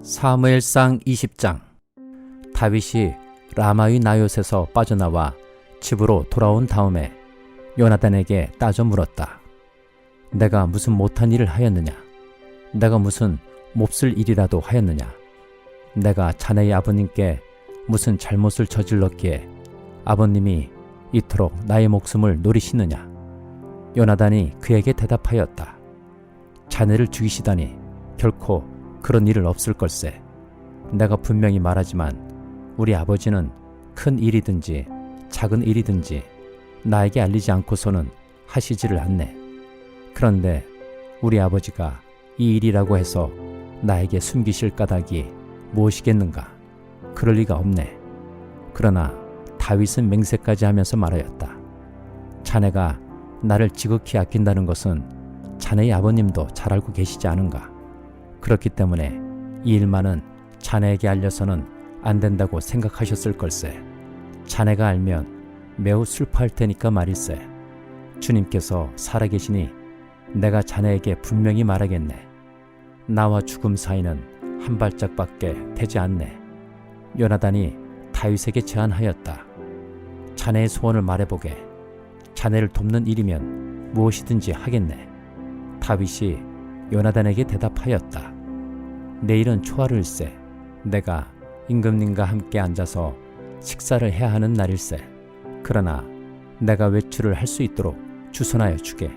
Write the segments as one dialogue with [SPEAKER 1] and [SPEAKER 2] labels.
[SPEAKER 1] 사무엘상 20장. 다윗이 라마의 나요곳에서 빠져나와 집으로 돌아온 다음에 요나단에게 따져 물었다. 내가 무슨 못한 일을 하였느냐? 내가 무슨 몹쓸 일이라도 하였느냐? 내가 자네의 아버님께 무슨 잘못을 저질렀기에 아버님이 이토록 나의 목숨을 노리시느냐? 요나단이 그에게 대답하였다. 자네를 죽이시다니 결코 그런 일은 없을 걸세. 내가 분명히 말하지만 우리 아버지는 큰 일이든지 작은 일이든지 나에게 알리지 않고서는 하시지를 않네. 그런데 우리 아버지가 이 일이라고 해서 나에게 숨기실 까닭이 무엇이겠는가? 그럴 리가 없네. 그러나 다윗은 맹세까지 하면서 말하였다. 자네가 나를 지극히 아낀다는 것은 자네의 아버님도 잘 알고 계시지 않은가? 그렇기 때문에 이 일만은 자네에게 알려서는 안 된다고 생각하셨을 걸세. 자네가 알면 매우 슬퍼할 테니까 말일세. 주님께서 살아계시니 내가 자네에게 분명히 말하겠네. 나와 죽음 사이는 한 발짝밖에 되지 않네. 요나단이 다윗에게 제안하였다. 자네의 소원을 말해보게. 자네를 돕는 일이면 무엇이든지 하겠네. 다윗이 요나단에게 대답하였다. 내일은 초하루일세. 내가 임금님과 함께 앉아서 식사를 해야 하는 날일세. 그러나 내가 외출을 할 수 있도록 주선하여 주게.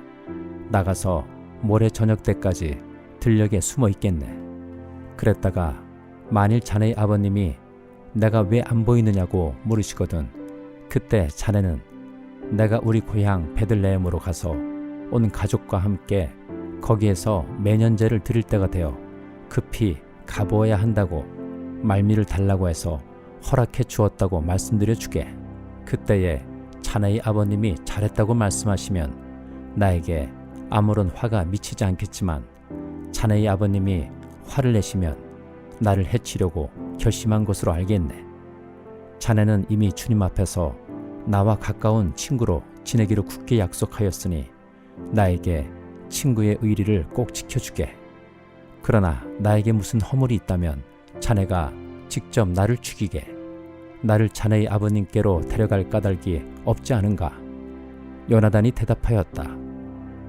[SPEAKER 1] 나가서 모레 저녁 때까지 들녘에 숨어 있겠네. 그랬다가 만일 자네의 아버님이 내가 왜 안 보이느냐고 물으시거든 그때 자네는 내가 우리 고향 베들레헴으로 가서 온 가족과 함께 거기에서 매년제를 드릴 때가 되어 급히 가보아야 한다고 말미를 달라고 해서 허락해 주었다고 말씀드려 주게. 그때에 자네의 아버님이 잘했다고 말씀하시면 나에게 아무런 화가 미치지 않겠지만 자네의 아버님이 화를 내시면 나를 해치려고 결심한 것으로 알겠네. 자네는 이미 주님 앞에서 나와 가까운 친구로 지내기로 굳게 약속하였으니 나에게 친구의 의리를 꼭 지켜주게. 그러나 나에게 무슨 허물이 있다면 자네가 직접 나를 죽이게. 나를 자네의 아버님께로 데려갈 까닭이 없지 않은가? 요나단이 대답하였다.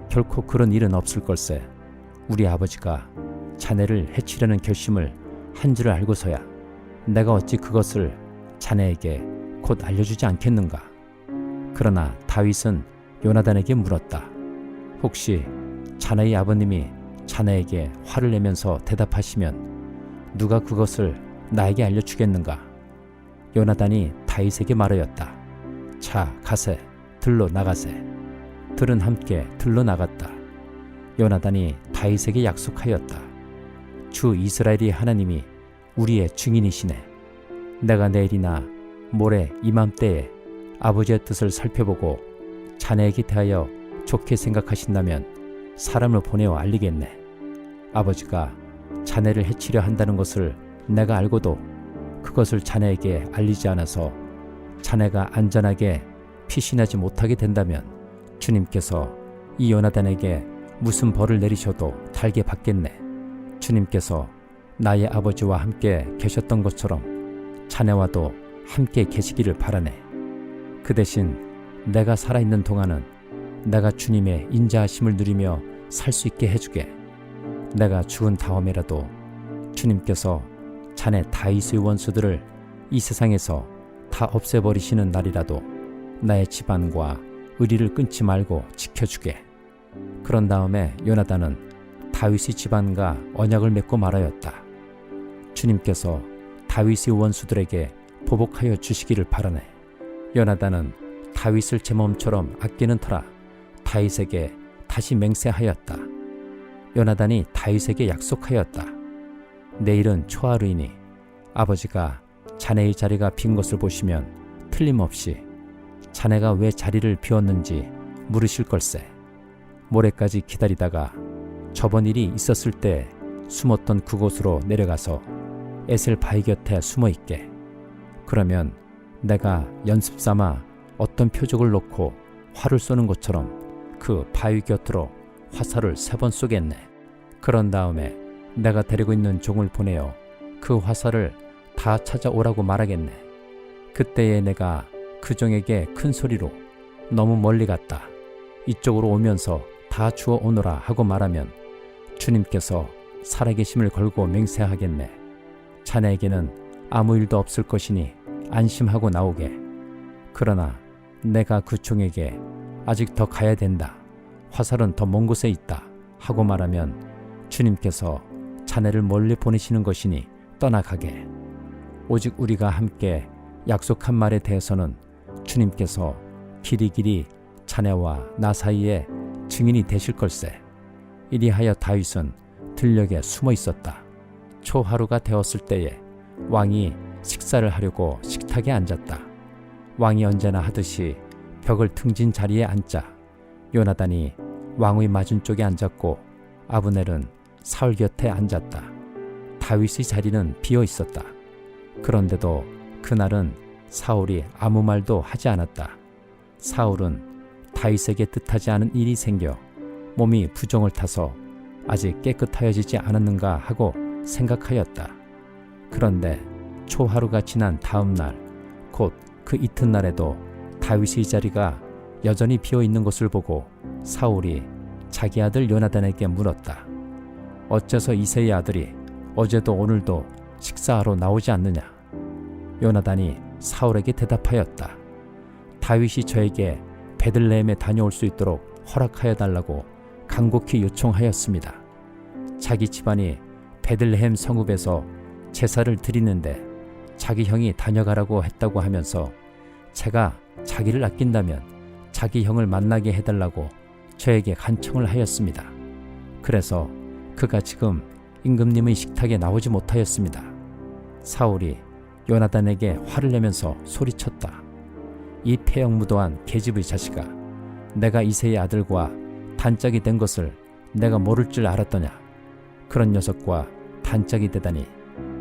[SPEAKER 1] 결코 그런 일은 없을 걸세. 우리 아버지가 자네를 해치려는 결심을 한 줄 알고서야 내가 어찌 그것을 자네에게 곧 알려주지 않겠는가? 그러나 다윗은 요나단에게 물었다. 혹시 자네의 아버님이 자네에게 화를 내면서 대답하시면 누가 그것을 나에게 알려주겠는가? 요나단이 다윗에게 말하였다. 자, 가세. 들로 나가세. 들은 함께 들로 나갔다. 요나단이 다윗에게 약속하였다. 주 이스라엘의 하나님이 우리의 증인이시네. 내가 내일이나 모레 이맘때에 아버지의 뜻을 살펴보고 자네에게 대하여 좋게 생각하신다면 사람을 보내어 알리겠네. 아버지가 자네를 해치려 한다는 것을 내가 알고도 그것을 자네에게 알리지 않아서 자네가 안전하게 피신하지 못하게 된다면 주님께서 이 요나단에게 무슨 벌을 내리셔도 달게 받겠네. 주님께서 나의 아버지와 함께 계셨던 것처럼 자네와도 함께 계시기를 바라네. 그 대신 내가 살아있는 동안은 내가 주님의 인자하심을 누리며 살 수 있게 해주게. 내가 죽은 다음에라도 주님께서 자네 다윗의 원수들을 이 세상에서 다 없애버리시는 날이라도 나의 집안과 의리를 끊지 말고 지켜주게. 그런 다음에 요나단은 다윗의 집안과 언약을 맺고 말하였다. 주님께서 다윗의 원수들에게 보복하여 주시기를 바라네. 요나단은 다윗을 제 몸처럼 아끼는 터라 다윗에게 다시 맹세하였다. 요나단이 다윗에게 약속하였다. 내일은 초하루이니 아버지가 자네의 자리가 빈 것을 보시면 틀림없이 자네가 왜 자리를 비웠는지 물으실 걸세. 모레까지 기다리다가 저번 일이 있었을 때 숨었던 그곳으로 내려가서 에셀 바위 곁에 숨어 있게. 그러면 내가 연습 삼아 어떤 표적을 놓고 활을 쏘는 것처럼 그 바위 곁으로 화살을 3번 쏘겠네. 그런 다음에 내가 데리고 있는 종을 보내어 그 화살을 다 찾아오라고 말하겠네. 그때에 내가 그 종에게 큰 소리로 너무 멀리 갔다. 이쪽으로 오면서 다 주워 오너라 하고 말하면 주님께서 살아계심을 걸고 맹세하겠네. 자네에게는 아무 일도 없을 것이니 안심하고 나오게. 그러나 내가 그 종에게 아직 더 가야 된다. 화살은 더 먼 곳에 있다 하고 말하면 주님께서 자네를 멀리 보내시는 것이니 떠나가게. 오직 우리가 함께 약속한 말에 대해서는 주님께서 길이길이 자네와 나 사이에 증인이 되실 걸세. 이리하여 다윗은 들녘에 숨어 있었다. 초하루가 되었을 때에 왕이 식사를 하려고 식탁에 앉았다. 왕이 언제나 하듯이 벽을 등진 자리에 앉자 요나단이 왕의 맞은쪽에 앉았고 아브넬은 사울 곁에 앉았다. 다윗의 자리는 비어 있었다. 그런데도 그날은 사울이 아무 말도 하지 않았다. 사울은 다윗에게 뜻하지 않은 일이 생겨 몸이 부종을 타서 아직 깨끗하여지지 않았는가 하고 생각하였다. 그런데 초하루가 지난 다음 날, 곧 그 이튿날에도 다윗의 자리가 여전히 비어 있는 것을 보고 사울이 자기 아들 요나단에게 물었다. 어째서 이새의 아들이 어제도 오늘도 식사하러 나오지 않느냐? 요나단이 사울에게 대답하였다. 다윗이 저에게 베들레헴에 다녀올 수 있도록 허락하여 달라고 간곡히 요청하였습니다. 자기 집안이 베들레헴 성읍에서 제사를 드리는데 자기 형이 다녀가라고 했다고 하면서 제가 자기를 아낀다면 자기 형을 만나게 해달라고 저에게 간청을 하였습니다. 그래서 그가 지금 임금님의 식탁에 나오지 못하였습니다. 사울이 요나단에게 화를 내면서 소리쳤다. 이 폐역무도한 계집의 자식아, 내가 이새의 아들과 단짝이 된 것을 내가 모를 줄 알았더냐? 그런 녀석과 단짝이 되다니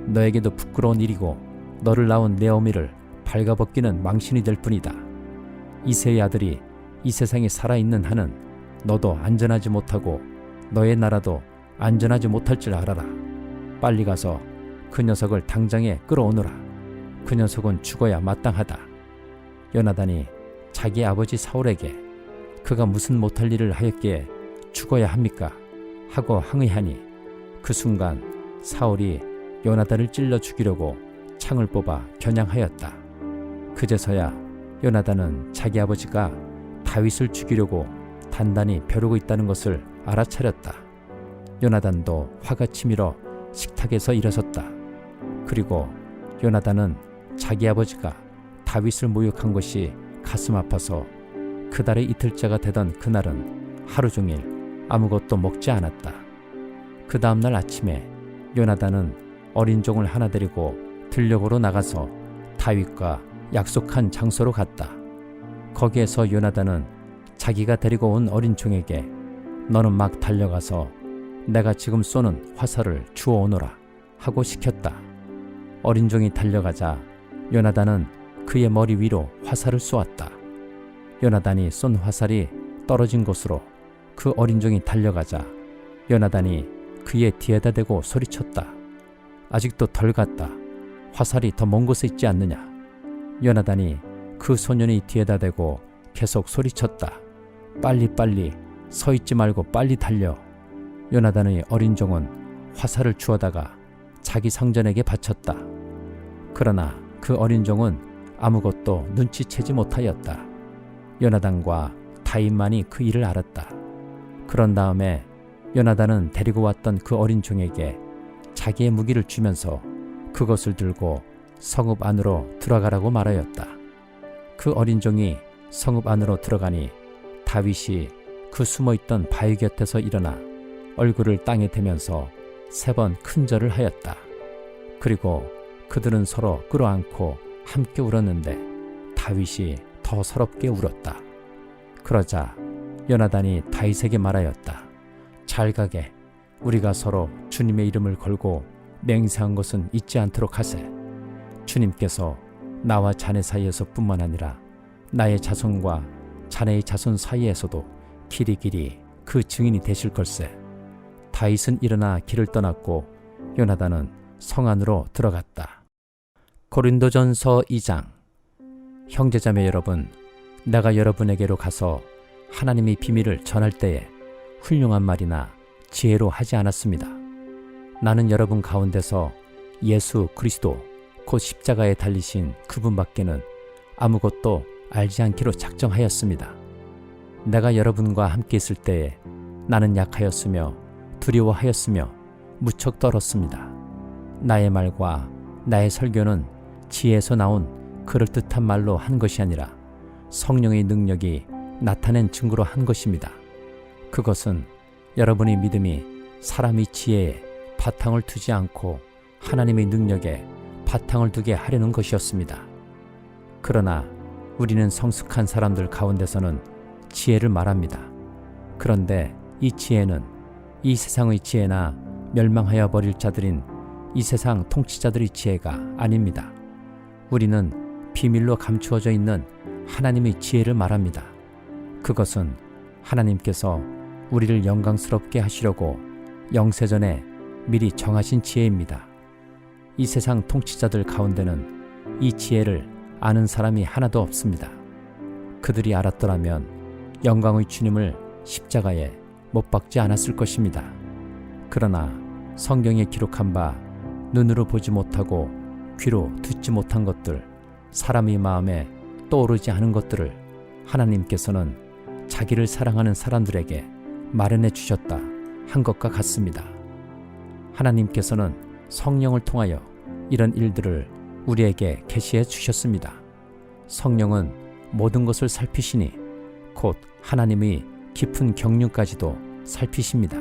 [SPEAKER 1] 너에게도 부끄러운 일이고 너를 낳은 내 어미를 발가벗기는 망신이 될 뿐이다. 이새의 아들이 이 세상에 살아있는 한은 너도 안전하지 못하고 너의 나라도 안전하지 못할 줄 알아라. 빨리 가서 그 녀석을 당장에 끌어오너라. 그 녀석은 죽어야 마땅하다. 요나단이 자기 아버지 사울에게 그가 무슨 못할 일을 하였기에 죽어야 합니까? 하고 항의하니 그 순간 사울이 요나단을 찔러 죽이려고 창을 뽑아 겨냥하였다. 그제서야 요나단은 자기 아버지가 다윗을 죽이려고 단단히 벼르고 있다는 것을 알아차렸다. 요나단도 화가 치밀어 식탁에서 일어섰다. 그리고 요나단은 자기 아버지가 다윗을 모욕한 것이 가슴 아파서 그달의 이틀째가 되던 그날은 하루 종일 아무것도 먹지 않았다. 그 다음날 아침에 요나단은 어린 종을 하나 데리고 들녘으로 나가서 다윗과 약속한 장소로 갔다. 거기에서 요나단은 자기가 데리고 온 어린 종에게 너는 막 달려가서 내가 지금 쏘는 화살을 주워 오너라 하고 시켰다. 어린 종이 달려가자 요나단은 그의 머리 위로 화살을 쏘았다. 요나단이 쏜 화살이 떨어진 곳으로 그 어린 종이 달려가자 요나단이 그의 뒤에다 대고 소리쳤다. 아직도 덜 갔다. 화살이 더 먼 곳에 있지 않느냐? 요나단이 그 소년의 뒤에다 대고 계속 소리쳤다. 빨리 서 있지 말고 빨리 달려. 요나단의 어린 종은 화살을 주워다가 자기 상전에게 바쳤다. 그러나 그 어린 종은 아무것도 눈치채지 못하였다. 요나단과 다윗만이 그 일을 알았다. 그런 다음에 요나단은 데리고 왔던 그 어린 종에게 자기의 무기를 주면서 그것을 들고 성읍 안으로 들어가라고 말하였다. 그 어린 종이 성읍 안으로 들어가니 다윗이 그 숨어있던 바위 곁에서 일어나 얼굴을 땅에 대면서 3번 큰 절을 하였다. 그리고 그들은 서로 끌어안고 함께 울었는데 다윗이 더 서럽게 울었다. 그러자 요나단이 다윗에게 말하였다. 잘 가게. 우리가 서로 주님의 이름을 걸고 맹세한 것은 잊지 않도록 하세. 주님께서 나와 자네 사이에서 뿐만 아니라 나의 자손과 자네의 자손 사이에서도 길이길이 그 증인이 되실 걸세. 다윗은 일어나 길을 떠났고 요나단은 성 안으로 들어갔다. 고린도전서 2장. 형제자매 여러분, 내가 여러분에게로 가서 하나님의 비밀을 전할 때에 훌륭한 말이나 지혜로 하지 않았습니다. 나는 여러분 가운데서 예수 그리스도 곧 십자가에 달리신 그분밖에는 아무것도 알지 않기로 작정하였습니다. 내가 여러분과 함께 있을 때에 나는 약하였으며 두려워하였으며 무척 떨었습니다. 나의 말과 나의 설교는 지혜에서 나온 그럴듯한 말로 한 것이 아니라 성령의 능력이 나타낸 증거로 한 것입니다. 그것은 여러분의 믿음이 사람의 지혜에 바탕을 두지 않고 하나님의 능력에 바탕을 두게 하려는 것이었습니다. 그러나 우리는 성숙한 사람들 가운데서는 지혜를 말합니다. 그런데 이 지혜는 이 세상의 지혜나 멸망하여 버릴 자들인 이 세상 통치자들의 지혜가 아닙니다. 우리는 비밀로 감추어져 있는 하나님의 지혜를 말합니다. 그것은 하나님께서 우리를 영광스럽게 하시려고 영세전에 미리 정하신 지혜입니다. 이 세상 통치자들 가운데는 이 지혜를 아는 사람이 하나도 없습니다. 그들이 알았더라면 영광의 주님을 십자가에 못 박지 않았을 것입니다. 그러나 성경에 기록한 바 눈으로 보지 못하고 귀로 듣지 못한 것들, 사람의 마음에 떠오르지 않은 것들을 하나님께서는 자기를 사랑하는 사람들에게 마련해 주셨다 한 것과 같습니다. 하나님께서는 성령을 통하여 이런 일들을 우리에게 계시해 주셨습니다. 성령은 모든 것을 살피시니 곧 하나님의 깊은 경륜까지도 살피십니다.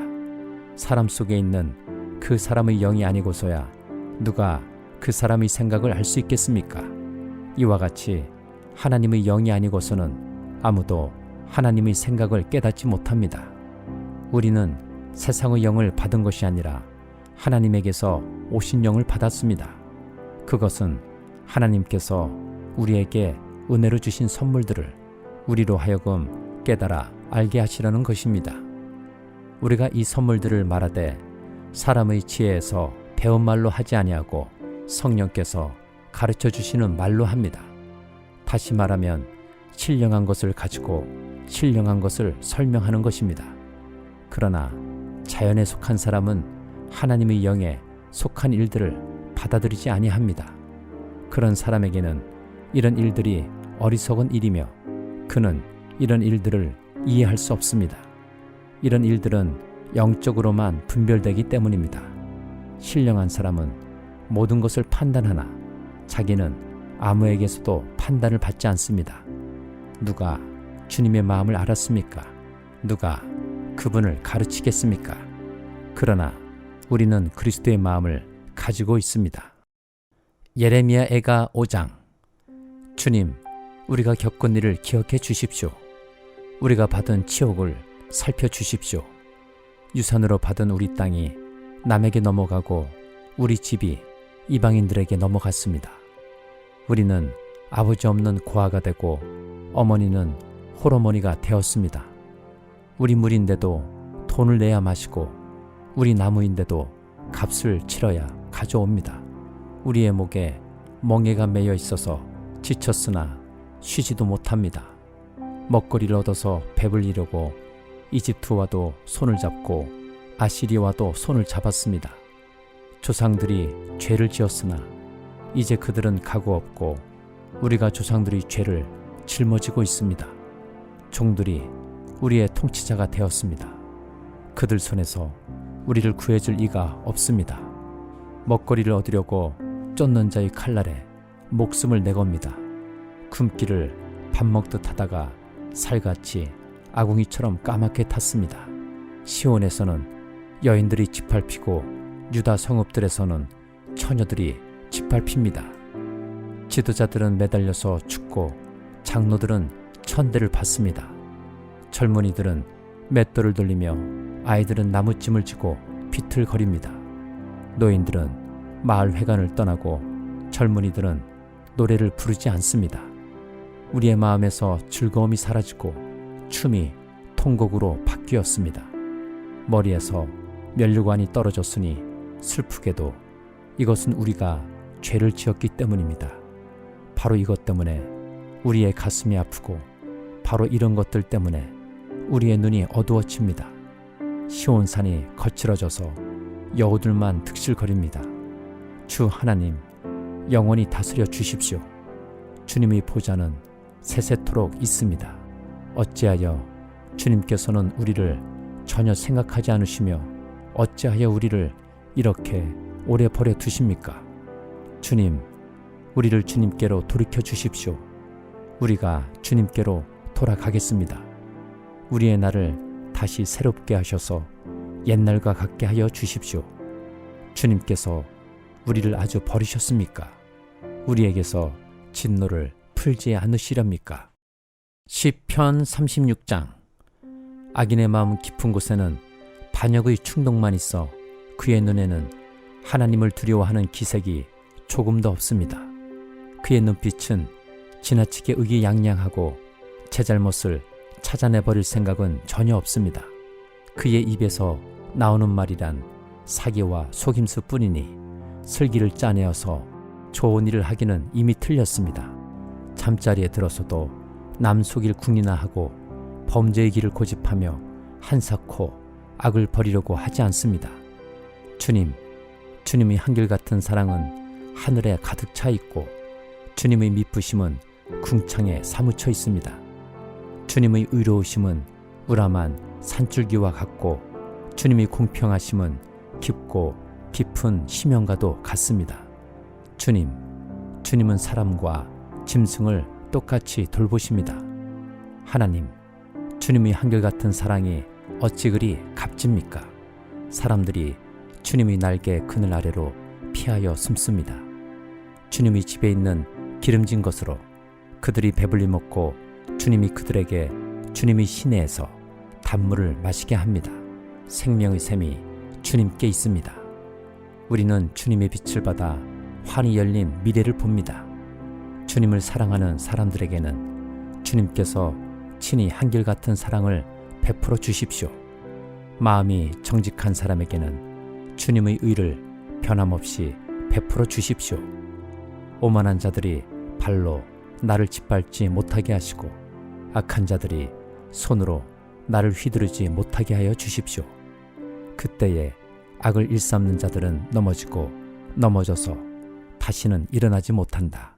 [SPEAKER 1] 사람 속에 있는 그 사람의 영이 아니고서야 누가 그 사람의 생각을 알 수 있겠습니까? 이와 같이 하나님의 영이 아니고서는 아무도 하나님의 생각을 깨닫지 못합니다. 우리는 세상의 영을 받은 것이 아니라 하나님에게서 오신 영을 받았습니다. 그것은 하나님께서 우리에게 은혜로 주신 선물들을 우리로 하여금 깨달아 알게 하시려는 것입니다. 우리가 이 선물들을 말하되 사람의 지혜에서 배운 말로 하지 아니하고 성령께서 가르쳐 주시는 말로 합니다. 다시 말하면 신령한 것을 가지고 신령한 것을 설명하는 것입니다. 그러나 자연에 속한 사람은 하나님의 영에 속한 일들을 받아들이지 아니합니다. 그런 사람에게는 이런 일들이 어리석은 일이며 그는 이런 일들을 이해할 수 없습니다. 이런 일들은 영적으로만 분별되기 때문입니다. 신령한 사람은 모든 것을 판단하나 자기는 아무에게서도 판단을 받지 않습니다. 누가 주님의 마음을 알았습니까? 누가 그분을 가르치겠습니까? 그러나 우리는 그리스도의 마음을 가지고 있습니다. 예레미야 애가 5장. 주님, 우리가 겪은 일을 기억해 주십시오. 우리가 받은 치욕을 살펴주십시오. 유산으로 받은 우리 땅이 남에게 넘어가고 우리 집이 이방인들에게 넘어갔습니다. 우리는 아버지 없는 고아가 되고 어머니는 홀어머니가 되었습니다. 우리 물인데도 돈을 내야 마시고 우리 나무인데도 값을 치러야 가져옵니다. 우리의 목에 멍에가 매여 있어서 지쳤으나 쉬지도 못합니다. 먹거리를 얻어서 배불리려고 이집트와도 손을 잡고 아시리와도 손을 잡았습니다. 조상들이 죄를 지었으나 이제 그들은 가고 없고 우리가 조상들의 죄를 짊어지고 있습니다. 종들이 우리의 통치자가 되었습니다. 그들 손에서 우리를 구해줄 이가 없습니다. 먹거리를 얻으려고 쫓는 자의 칼날에 목숨을 내겁니다. 굶기를 밥 먹듯 하다가 살같이 아궁이처럼 까맣게 탔습니다. 시온에서는 여인들이 짓밟히고 유다 성읍들에서는 처녀들이 짓밟힙니다. 지도자들은 매달려서 죽고 장로들은 천대를 받습니다. 젊은이들은 맷돌을 돌리며 아이들은 나무찜을 쥐고 비틀거립니다. 노인들은 마을 회관을 떠나고 젊은이들은 노래를 부르지 않습니다. 우리의 마음에서 즐거움이 사라지고 춤이 통곡으로 바뀌었습니다. 머리에서 면류관이 떨어졌으니 슬프게도 이것은 우리가 죄를 지었기 때문입니다. 바로 이것 때문에 우리의 가슴이 아프고 바로 이런 것들 때문에 우리의 눈이 어두워집니다. 시온산이 거칠어져서 여우들만 득실거립니다. 주 하나님, 영원히 다스려 주십시오. 주님의 보좌는 세세토록 있습니다. 어찌하여 주님께서는 우리를 전혀 생각하지 않으시며 어찌하여 우리를 이렇게 오래 버려 두십니까? 주님, 우리를 주님께로 돌이켜 주십시오. 우리가 주님께로 돌아가겠습니다. 우리의 날을 다시 새롭게 하셔서 옛날과 같게 하여 주십시오. 주님께서 우리를 아주 버리셨습니까? 우리에게서 진노를 풀지 않으시렵니까? 시편 36장. 악인의 마음 깊은 곳에는 반역의 충동만 있어 그의 눈에는 하나님을 두려워하는 기색이 조금도 없습니다. 그의 눈빛은 지나치게 의기양양하고 제 잘못을 찾아내버릴 생각은 전혀 없습니다. 그의 입에서 나오는 말이란 사기와 속임수 뿐이니 슬기를 짜내어서 좋은 일을 하기는 이미 틀렸습니다. 잠자리에 들어서도 남 속일 궁리나 하고 범죄의 길을 고집하며 한사코 악을 버리려고 하지 않습니다. 주님의 한결같은 사랑은 하늘에 가득 차 있고 주님의 미쁘심은 궁창에 사무쳐 있습니다. 주님의 의로우심은 우람한 산줄기와 같고 주님의 공평하심은 깊고 깊은 심연과도 같습니다. 주님은 사람과 짐승을 똑같이 돌보십니다. 하나님, 주님의 한결같은 사랑이 어찌 그리 값집니까? 사람들이 주님의 날개 그늘 아래로 피하여 숨습니다. 주님의 집에 있는 기름진 것으로 그들이 배불리 먹고 주님이 그들에게 주님의 시내에서 단물을 마시게 합니다. 생명의 샘이 주님께 있습니다. 우리는 주님의 빛을 받아 환히 열린 미래를 봅니다. 주님을 사랑하는 사람들에게는 주님께서 친히 한결같은 사랑을 베풀어 주십시오. 마음이 정직한 사람에게는 주님의 의를 변함없이 베풀어 주십시오. 오만한 자들이 발로 나를 짓밟지 못하게 하시고 악한 자들이 손으로 나를 휘두르지 못하게 하여 주십시오. 그때에 악을 일삼는 자들은 넘어지고 넘어져서 다시는 일어나지 못한다.